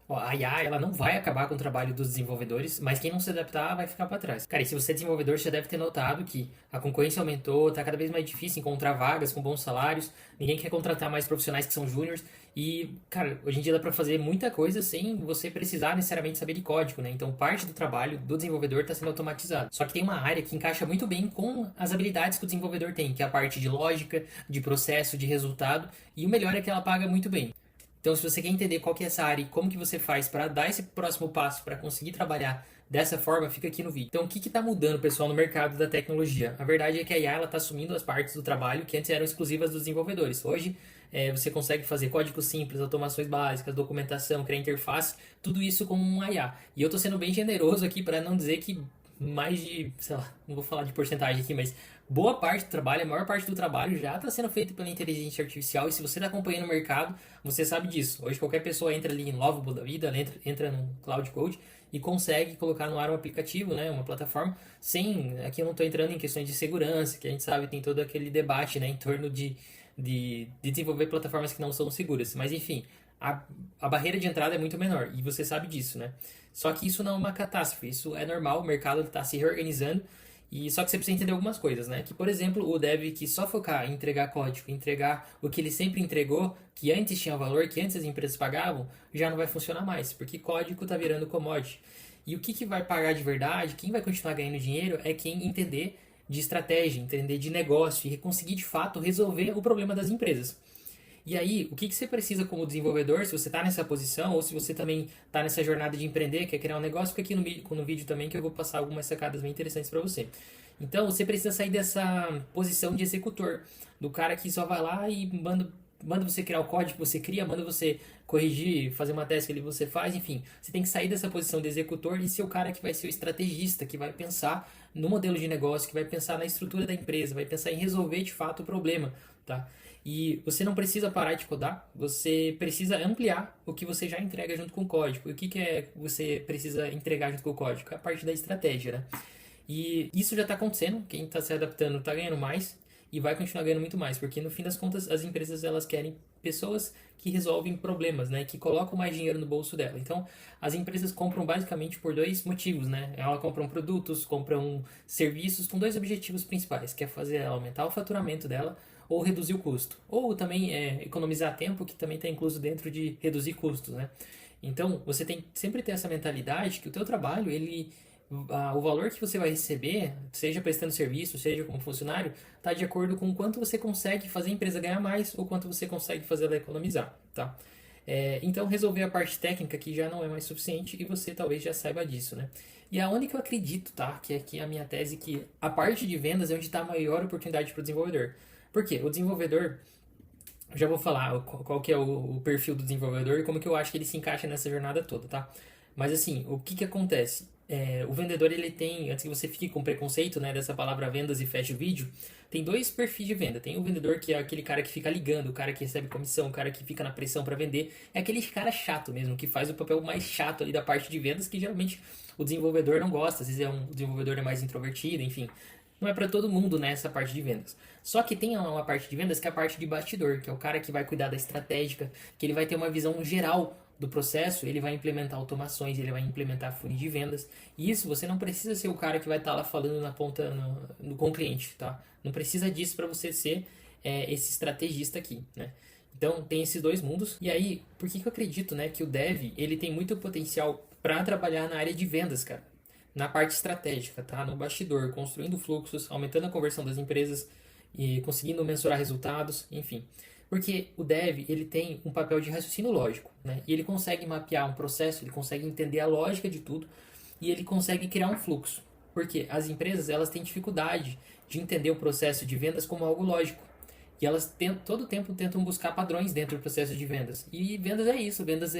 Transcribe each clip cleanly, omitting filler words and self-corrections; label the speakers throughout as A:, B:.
A: Ó, a IA, ela não vai acabar com o trabalho dos desenvolvedores, mas quem não se adaptar vai ficar para trás. Cara, e se você é desenvolvedor, você já deve ter notado que a concorrência aumentou, tá cada vez mais difícil encontrar vagas com bons salários, ninguém quer contratar mais profissionais que são júniors e, cara, hoje em dia dá para fazer muita coisa sem você precisar necessariamente saber de código, né? Então, parte do trabalho do desenvolvedor está sendo automatizado. Só que tem uma área que encaixa muito bem com as habilidades que o desenvolvedor tem, que é a parte de lógica, de processo, de resultado, e o melhor é que ela paga muito bem. Então, se você quer entender qual que é essa área e como que você faz para dar esse próximo passo para conseguir trabalhar dessa forma, fica aqui no vídeo. Então, o que está mudando, pessoal, no mercado da tecnologia? A verdade é que a IA está assumindo as partes do trabalho que antes eram exclusivas dos desenvolvedores. Hoje, você consegue fazer código simples, automações básicas, documentação, criar interface, tudo isso com um IA. E eu estou sendo bem generoso aqui para não dizer que mais de, sei lá, não vou falar de porcentagem aqui, mas boa parte do trabalho, a maior parte do trabalho já está sendo feito pela inteligência artificial. E se você está acompanhando o mercado, você sabe disso. Hoje qualquer pessoa entra ali em Lovable da vida, entra no Cloud Code e consegue colocar no ar um aplicativo, né, uma plataforma, sem, aqui eu não estou entrando em questões de segurança, que a gente sabe tem todo aquele debate, né, em torno de desenvolver plataformas que não são seguras. Mas enfim, a barreira de entrada é muito menor e você sabe disso, né? Só que isso não é uma catástrofe, isso é normal, o mercado está se reorganizando e só que você precisa entender algumas coisas, né? Que, por exemplo, o dev que só focar em entregar código, entregar o que ele sempre entregou, que antes tinha valor, que antes as empresas pagavam, já não vai funcionar mais, porque código está virando commodity. E o que vai pagar de verdade, quem vai continuar ganhando dinheiro é quem entender de estratégia, entender de negócio e conseguir de fato resolver o problema das empresas. E aí, o que você precisa como desenvolvedor, se você está nessa posição, ou se você também está nessa jornada de empreender, quer criar um negócio, fica aqui no vídeo também que eu vou passar algumas sacadas bem interessantes para você. Então, você precisa sair dessa posição de executor, do cara que só vai lá e manda você criar o código que você cria, manda você corrigir, fazer uma task que você faz, enfim. Você tem que sair dessa posição de executor e ser o cara que vai ser o estrategista, que vai pensar no modelo de negócio, que vai pensar na estrutura da empresa, vai pensar em resolver de fato o problema, tá? E você não precisa parar de codar, você precisa ampliar o que você já entrega junto com o código. E o que é você precisa entregar junto com o código? É a parte da estratégia, né? E isso já está acontecendo, quem está se adaptando está ganhando mais e vai continuar ganhando muito mais, porque no fim das contas as empresas elas querem pessoas que resolvem problemas, né, que colocam mais dinheiro no bolso dela. Então, as empresas compram basicamente por dois motivos, né? Elas compram produtos, compram serviços com dois objetivos principais, que é fazer ela aumentar o faturamento dela ou reduzir o custo, ou também economizar tempo, que também está incluso dentro de reduzir custos, né? Então, você tem que sempre ter essa mentalidade que o teu trabalho, o valor que você vai receber, seja prestando serviço, seja como funcionário, está de acordo com quanto você consegue fazer a empresa ganhar mais ou quanto você consegue fazer ela economizar, tá? Então, resolver a parte técnica aqui já não é mais suficiente e você talvez já saiba disso, né? E aonde que eu acredito, tá? Que aqui é a minha tese, que a parte de vendas é onde está a maior oportunidade para o desenvolvedor. Por quê? O desenvolvedor, já vou falar qual que é o perfil do desenvolvedor e como que eu acho que ele se encaixa nessa jornada toda, tá? Mas assim, o que acontece? O vendedor, ele tem, antes que você fique com preconceito, né, dessa palavra vendas e feche o vídeo, tem dois perfis de venda. Tem o vendedor que é aquele cara que fica ligando, o cara que recebe comissão, o cara que fica na pressão para vender. É aquele cara chato mesmo, que faz o papel mais chato ali da parte de vendas, que geralmente o desenvolvedor não gosta. Às vezes o desenvolvedor é mais introvertido, enfim. Não é para todo mundo, né, essa parte de vendas. Só que tem uma parte de vendas que é a parte de bastidor, que é o cara que vai cuidar da estratégica, que ele vai ter uma visão geral do processo, ele vai implementar automações, ele vai implementar funil de vendas. E isso você não precisa ser o cara que vai estar lá falando na ponta com o cliente, tá? Não precisa disso para você ser esse estrategista aqui, né? Então tem esses dois mundos. E aí, por que eu acredito, né, que o dev ele tem muito potencial para trabalhar na área de vendas, cara? Na parte estratégica, tá? No bastidor, construindo fluxos, aumentando a conversão das empresas e conseguindo mensurar resultados, enfim. Porque o dev, ele tem um papel de raciocínio lógico, né? E ele consegue mapear um processo, ele consegue entender a lógica de tudo e ele consegue criar um fluxo. Porque as empresas, elas têm dificuldade de entender o processo de vendas como algo lógico. E elas todo o tempo tentam buscar padrões dentro do processo de vendas. E vendas é isso, vendas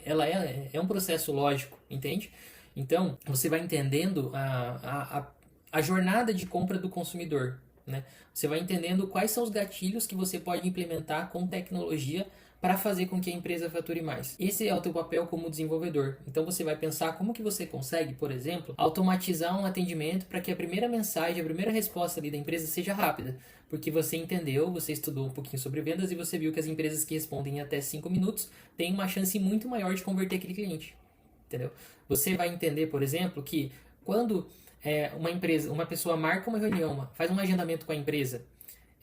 A: ela é um processo lógico, entende? Então, você vai entendendo a jornada de compra do consumidor, né? Você vai entendendo quais são os gatilhos que você pode implementar com tecnologia para fazer com que a empresa fature mais. Esse é o teu papel como desenvolvedor. Então você vai pensar como que você consegue, por exemplo, automatizar um atendimento para que a primeira mensagem, a primeira resposta ali da empresa seja rápida. Porque você entendeu, você estudou um pouquinho sobre vendas e você viu que as empresas que respondem em até 5 minutos têm uma chance muito maior de converter aquele cliente. Entendeu? Você vai entender, por exemplo, que quando uma pessoa marca uma reunião, faz um agendamento com a empresa,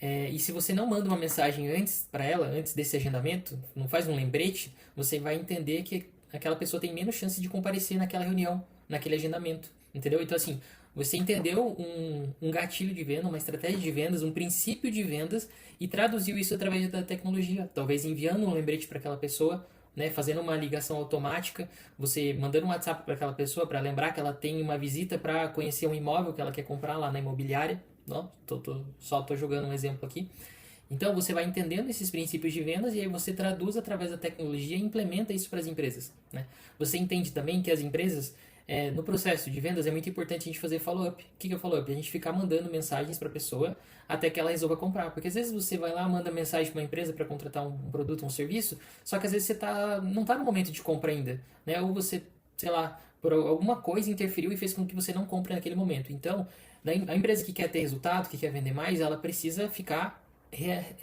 A: e se você não manda uma mensagem antes para ela, antes desse agendamento, não faz um lembrete, você vai entender que aquela pessoa tem menos chance de comparecer naquela reunião, naquele agendamento, entendeu? Então, assim, você entendeu um gatilho de venda, uma estratégia de vendas, um princípio de vendas e traduziu isso através da tecnologia, talvez enviando um lembrete para aquela pessoa, né, fazendo uma ligação automática, você mandando um WhatsApp para aquela pessoa para lembrar que ela tem uma visita para conhecer um imóvel que ela quer comprar lá na imobiliária. Não, só estou jogando um exemplo aqui. Então você vai entendendo esses princípios de vendas e aí você traduz através da tecnologia e implementa isso para as empresas. Né? Você entende também que as empresas, no processo de vendas, é muito importante a gente fazer follow-up. O que é follow-up? A gente ficar mandando mensagens para a pessoa até que ela resolva comprar. Porque às vezes você vai lá, manda mensagem para uma empresa para contratar um produto, um serviço, só que às vezes você não está no momento de compra ainda. Né? Ou você, sei lá, por alguma coisa interferiu e fez com que você não compre naquele momento. Então, a empresa que quer ter resultado, que quer vender mais, ela precisa ficar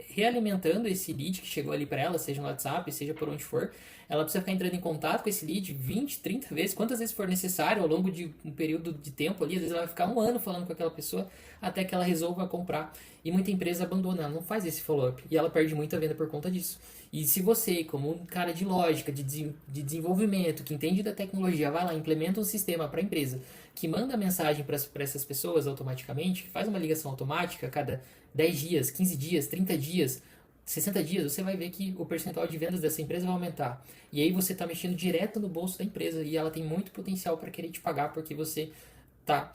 A: realimentando esse lead que chegou ali para ela, seja no WhatsApp, seja por onde for. Ela precisa ficar entrando em contato com esse lead 20, 30 vezes, quantas vezes for necessário ao longo de um período de tempo ali. Às vezes ela vai ficar um ano falando com aquela pessoa até que ela resolva comprar. E muita empresa abandona, ela não faz esse follow-up. E ela perde muita venda por conta disso. E se você, como um cara de lógica, de desenvolvimento, que entende da tecnologia, vai lá, implementa um sistema para a empresa que manda mensagem para essas pessoas automaticamente, faz uma ligação automática a cada 10 dias, 15 dias, 30 dias, 60 dias, você vai ver que o percentual de vendas dessa empresa vai aumentar. E aí você está mexendo direto no bolso da empresa e ela tem muito potencial para querer te pagar porque você está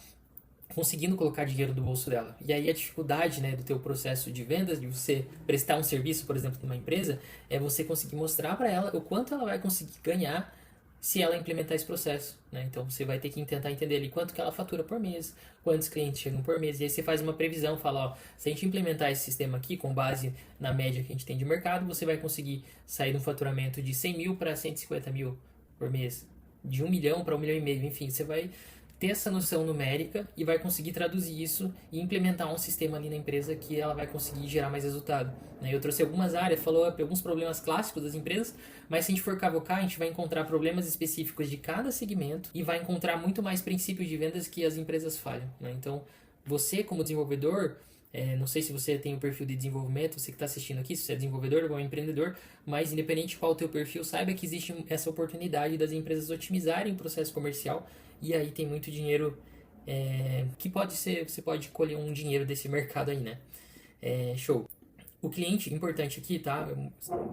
A: conseguindo colocar dinheiro do bolso dela. E aí a dificuldade, né, do teu processo de vendas, de você prestar um serviço, por exemplo, numa empresa, é você conseguir mostrar para ela o quanto ela vai conseguir ganhar se ela implementar esse processo, né? Então você vai ter que tentar entender ali quanto que ela fatura por mês, quantos clientes chegam por mês, e aí você faz uma previsão, fala, ó, se a gente implementar esse sistema aqui com base na média que a gente tem de mercado, você vai conseguir sair de um faturamento de 100 mil para 150 mil por mês, de 1 milhão para 1 milhão e meio, enfim, você vai ter essa noção numérica e vai conseguir traduzir isso e implementar um sistema ali na empresa que ela vai conseguir gerar mais resultado. Eu trouxe algumas áreas, falou alguns problemas clássicos das empresas, mas se a gente for cavocar, a gente vai encontrar problemas específicos de cada segmento e vai encontrar muito mais princípios de vendas que as empresas falham. Então, você como desenvolvedor, não sei se você tem o perfil de desenvolvimento, você que está assistindo aqui, se você é desenvolvedor ou empreendedor, mas independente de qual o teu perfil, saiba que existe essa oportunidade das empresas otimizarem o processo comercial e aí tem muito dinheiro que pode ser, você pode colher um dinheiro desse mercado aí, né? Show. O cliente, importante aqui, tá?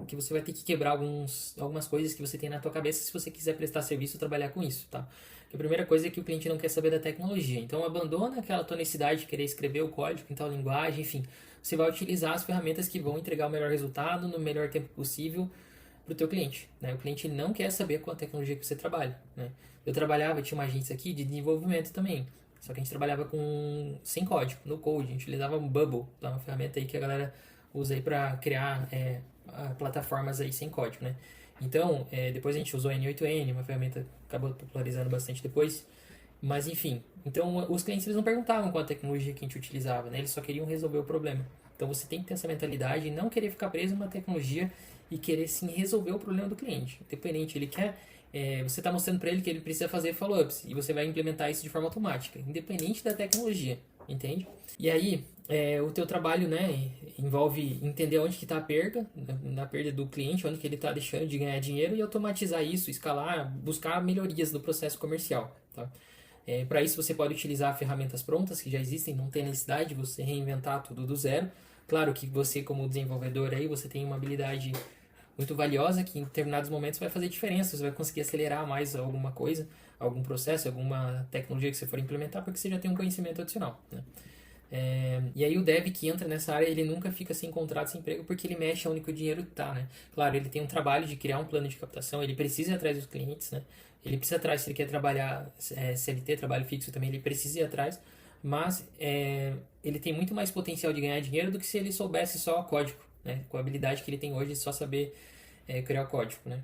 A: Que você vai ter que quebrar algumas coisas que você tem na tua cabeça se você quiser prestar serviço ou trabalhar com isso, tá? A primeira coisa é que o cliente não quer saber da tecnologia. Então, abandona aquela tua necessidade de querer escrever o código em tal linguagem, enfim. Você vai utilizar as ferramentas que vão entregar o melhor resultado no melhor tempo possível para o teu cliente, né? O cliente não quer saber com a tecnologia que você trabalha, né? Eu tinha uma agência aqui de desenvolvimento também, só que a gente trabalhava sem código, no code, a gente utilizava um Bubble, uma ferramenta aí que a galera usa aí para criar plataformas aí sem código, né? Então, depois a gente usou N8N, uma ferramenta que acabou popularizando bastante depois, mas enfim. Então, os clientes eles não perguntavam qual a tecnologia que a gente utilizava, né? Eles só queriam resolver o problema. Então, você tem que ter essa mentalidade e não querer ficar preso numa tecnologia e querer sim resolver o problema do cliente. Independente, ele quer... você está mostrando para ele que ele precisa fazer follow-ups e você vai implementar isso de forma automática, independente da tecnologia, entende? E aí, o teu trabalho, né, envolve entender onde que está a perda, na perda do cliente, onde que ele está deixando de ganhar dinheiro e automatizar isso, escalar, buscar melhorias no processo comercial, tá? Para isso você pode utilizar ferramentas prontas que já existem, não tem necessidade de você reinventar tudo do zero. Claro que você como desenvolvedor aí, você tem uma habilidade muito valiosa que em determinados momentos vai fazer diferença, você vai conseguir acelerar mais alguma coisa, algum processo, alguma tecnologia que você for implementar, porque você já tem um conhecimento adicional, né? E aí o dev que entra nessa área, ele nunca fica sem contrato, sem emprego, porque ele mexe onde que o dinheiro está, né? Claro, ele tem um trabalho de criar um plano de captação, ele precisa ir atrás dos clientes, né? Ele precisa ir atrás, se ele quer trabalhar CLT, trabalho fixo também, ele precisa ir atrás, mas ele tem muito mais potencial de ganhar dinheiro do que se ele soubesse só código, né? Com a habilidade que ele tem hoje, só saber criar o código, né?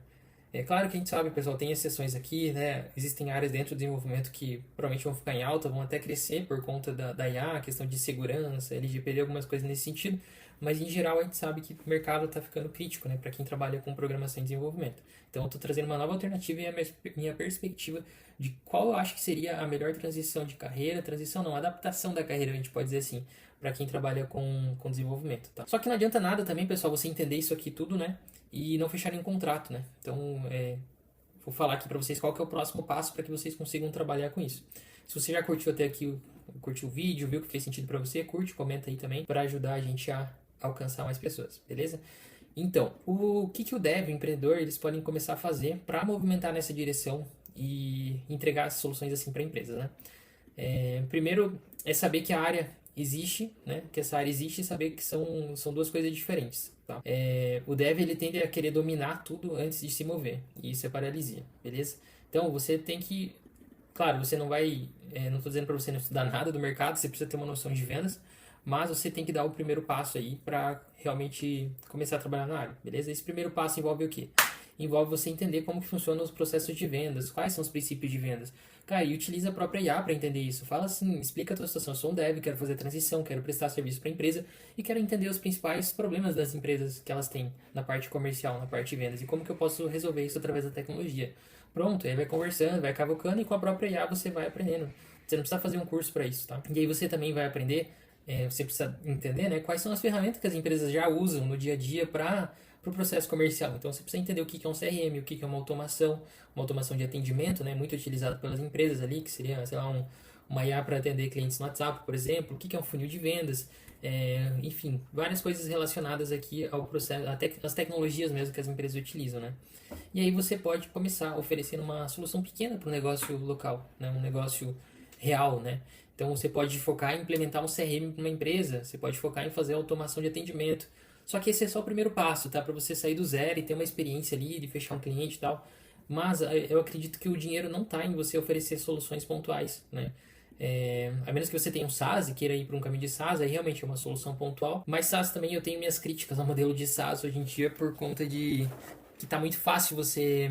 A: É claro que a gente sabe, pessoal, tem exceções aqui, né? Existem áreas dentro do desenvolvimento que provavelmente vão ficar em alta, vão até crescer por conta da IA, questão de segurança, LGPD, algumas coisas nesse sentido. Mas em geral a gente sabe que o mercado está ficando crítico, né? Para quem trabalha com programação e desenvolvimento. Então eu estou trazendo uma nova alternativa e a minha perspectiva de qual eu acho que seria a melhor transição de carreira, transição não, adaptação da carreira, a gente pode dizer assim, para quem trabalha com desenvolvimento, tá? Só que não adianta nada também, pessoal, você entender isso aqui tudo, né? E não fecharem um contrato, né? Então, vou falar aqui para vocês qual que é o próximo passo para que vocês consigam trabalhar com isso. Se você já curtiu até aqui, curtiu o vídeo, viu que fez sentido para você, curte, comenta aí também para ajudar a gente a alcançar mais pessoas, beleza? Então, o que o dev, o empreendedor, eles podem começar a fazer para movimentar nessa direção e entregar soluções assim para empresas, né? Primeiro é saber que a área existe, né? Que essa área existe e saber que são duas coisas diferentes, tá? O dev ele tende a querer dominar tudo antes de se mover e isso é paralisia, beleza? Então você tem que, claro, você não vai, não estou dizendo para você não estudar nada do mercado, você precisa ter uma noção de vendas, mas você tem que dar o primeiro passo aí para realmente começar a trabalhar na área, beleza? Esse primeiro passo envolve o quê? Envolve você entender como que funcionam os processos de vendas, quais são os princípios de vendas. Cara, e utiliza a própria IA para entender isso. Fala assim, explica a tua situação. Eu sou um dev, quero fazer transição, quero prestar serviço para a empresa e quero entender os principais problemas das empresas que elas têm na parte comercial, na parte de vendas e como que eu posso resolver isso através da tecnologia. Pronto, aí vai conversando, vai cavocando e com a própria IA você vai aprendendo. Você não precisa fazer um curso para isso, tá? E aí você também vai aprender, você precisa entender, né, quais são as ferramentas que as empresas já usam no dia a dia para o processo comercial. Então você precisa entender o que é um CRM, o que é uma automação de atendimento, né, muito utilizado pelas empresas ali, que seria, sei lá, uma IA para atender clientes no WhatsApp, por exemplo, o que é um funil de vendas, enfim, várias coisas relacionadas aqui ao processo, as tecnologias mesmo que as empresas utilizam, né. E aí você pode começar oferecendo uma solução pequena para o negócio local, né, um negócio real, né. Então você pode focar em implementar um CRM para uma empresa, você pode focar em fazer automação de atendimento. Só que esse é só o primeiro passo, tá? Para você sair do zero e ter uma experiência ali de fechar um cliente e tal. Mas eu acredito que o dinheiro não está em você oferecer soluções pontuais, né? A menos que você tenha um SaaS e queira ir para um caminho de SaaS, aí realmente é uma solução pontual. Mas SaaS também eu tenho minhas críticas ao modelo de SaaS hoje em dia por conta de que tá muito fácil você...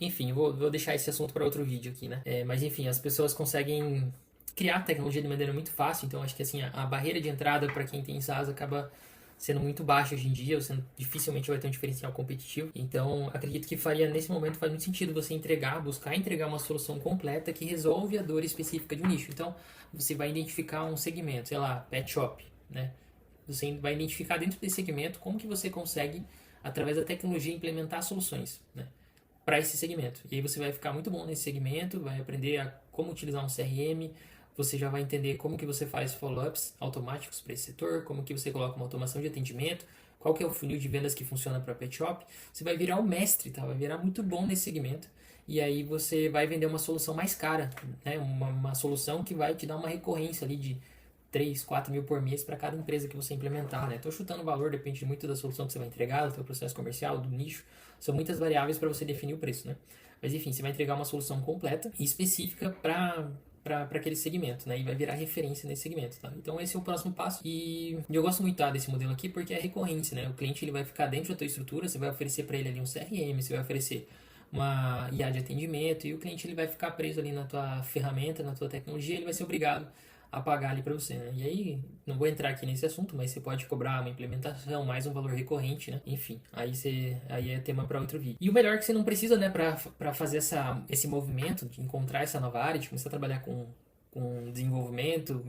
A: Enfim, vou deixar esse assunto para outro vídeo aqui, né? Mas enfim, as pessoas conseguem criar tecnologia de maneira muito fácil, então acho que assim, a barreira de entrada para quem tem SaaS acaba sendo muito baixa hoje em dia, você dificilmente vai ter um diferencial competitivo. Então, acredito que faria nesse momento faz muito sentido você buscar entregar uma solução completa que resolve a dor específica de um nicho. Então, você vai identificar um segmento, sei lá, pet shop, né? Você vai identificar dentro desse segmento como que você consegue, através da tecnologia, implementar soluções, né, para esse segmento. E aí você vai ficar muito bom nesse segmento, vai aprender a como utilizar um CRM, você já vai entender como que você faz follow-ups automáticos para esse setor, como que você coloca uma automação de atendimento, qual que é o funil de vendas que funciona para pet shop. Você vai virar o mestre, tá? Vai virar muito bom nesse segmento. E aí você vai vender uma solução mais cara, né? Uma solução que vai te dar uma recorrência ali de 3, 4 mil por mês para cada empresa que você implementar, né? Tô chutando o valor, depende muito da solução que você vai entregar, do seu processo comercial, do nicho. São muitas variáveis para você definir o preço, né? Mas enfim, você vai entregar uma solução completa e específica para aquele segmento, né? E vai virar referência nesse segmento, tá? Então esse é o próximo passo. E eu gosto muito desse modelo aqui porque é recorrência, né? O cliente ele vai ficar dentro da tua estrutura, você vai oferecer para ele ali um CRM, você vai oferecer uma IA de atendimento e o cliente ele vai ficar preso ali na tua ferramenta, na tua tecnologia, ele vai ser obrigado a pagar ali para você, né? E aí, não vou entrar aqui nesse assunto, mas você pode cobrar uma implementação, mais um valor recorrente, né? Enfim, aí é tema para outro vídeo. E o melhor é que você não precisa, né, para fazer esse movimento, de encontrar essa nova área, de começar a trabalhar com desenvolvimimento,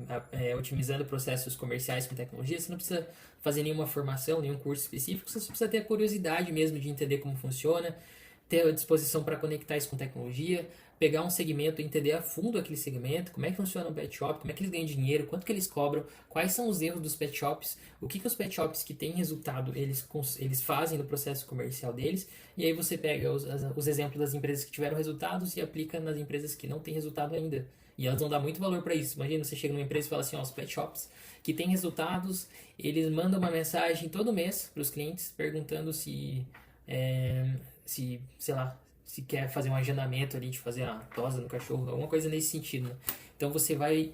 A: otimizando processos comerciais com tecnologia, você não precisa fazer nenhuma formação, nenhum curso específico, você só precisa ter a curiosidade mesmo de entender como funciona, ter a disposição para conectar isso com tecnologia, pegar um segmento e entender a fundo aquele segmento, como é que funciona o pet shop, como é que eles ganham dinheiro, quanto que eles cobram, quais são os erros dos pet shops, o que os pet shops que têm resultado eles fazem no processo comercial deles, e aí você pega os exemplos das empresas que tiveram resultados e aplica nas empresas que não têm resultado ainda. E elas vão dar muito valor para isso. Imagina, você chega numa empresa e fala assim, ó, os pet shops que têm resultados, eles mandam uma mensagem todo mês para os clientes perguntando se, sei lá, se quer fazer um agendamento ali de fazer a tosa no cachorro, alguma coisa nesse sentido, né? Então você vai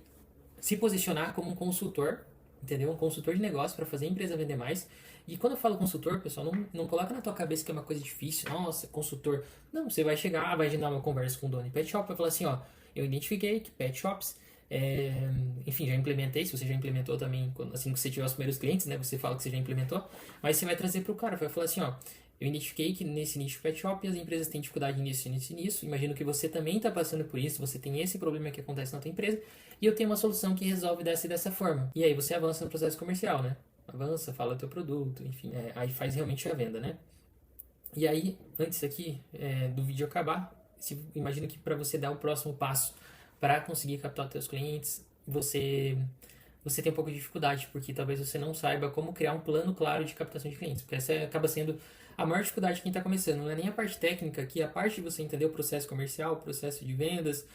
A: se posicionar como um consultor entendeu? Um consultor de negócio para fazer a empresa vender mais. E quando eu falo consultor, pessoal, não coloca na tua cabeça que é uma coisa difícil. Nossa, consultor. Não, você vai chegar, vai agendar uma conversa com o dono de pet shop, vai falar assim, ó, eu identifiquei que pet shops, enfim, já implementei, se você já implementou também, assim que você tiver os primeiros clientes, né, você fala que você já implementou, mas você vai trazer para o cara, vai falar assim, ó, eu identifiquei que nesse nicho pet shop as empresas têm dificuldade nisso, nisso e nisso. Imagino que você também está passando por isso, você tem esse problema que acontece na tua empresa, e eu tenho uma solução que resolve dessa e dessa forma. E aí você avança no processo comercial, né? Avança, fala teu produto, enfim, aí faz realmente a venda, né? E aí, antes aqui do vídeo acabar, imagina que para você dar o próximo passo para conseguir captar os teus clientes, você tem um pouco de dificuldade, porque talvez você não saiba como criar um plano claro de captação de clientes, porque essa acaba sendo a maior dificuldade de quem está começando. Não é nem a parte técnica, que é a parte de você entender o processo comercial, o processo de vendas,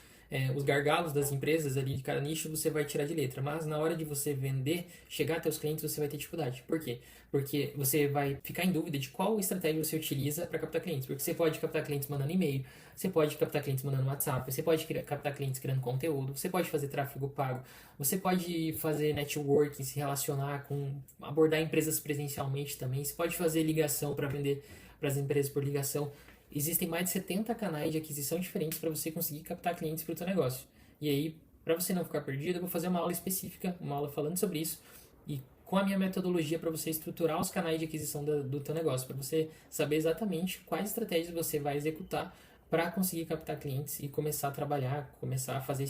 A: os gargalos das empresas ali de cada nicho, você vai tirar de letra. Mas na hora de você vender, chegar até os clientes, você vai ter dificuldade. Por quê? Porque você vai ficar em dúvida de qual estratégia você utiliza para captar clientes. Porque você pode captar clientes mandando e-mail, você pode captar clientes mandando WhatsApp, você pode captar clientes criando conteúdo, você pode fazer tráfego pago, você pode fazer networking, se relacionar com, abordar empresas presencialmente também, você pode fazer ligação para vender para as empresas por ligação. Existem mais de 70 canais de aquisição diferentes para você conseguir captar clientes para o seu negócio. E aí, para você não ficar perdido, eu vou fazer uma aula específica, uma aula falando sobre isso e com a minha metodologia para você estruturar os canais de aquisição do teu negócio, para você saber exatamente quais estratégias você vai executar para conseguir captar clientes e começar a trabalhar, começar a fazer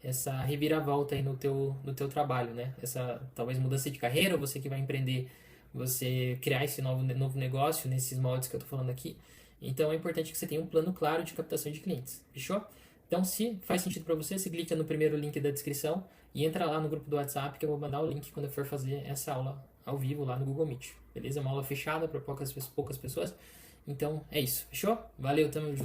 A: essa reviravolta aí no teu trabalho, né? Essa talvez mudança de carreira, ou você que vai empreender, você criar esse novo negócio nesses moldes que eu tô falando aqui. Então é importante que você tenha um plano claro de captação de clientes, fechou? Então, se faz sentido para você, você clica no primeiro link da descrição e entra lá no grupo do WhatsApp que eu vou mandar o link quando eu for fazer essa aula ao vivo lá no Google Meet, beleza? É uma aula fechada para poucas pessoas. Então é isso, fechou? Valeu, tamo junto.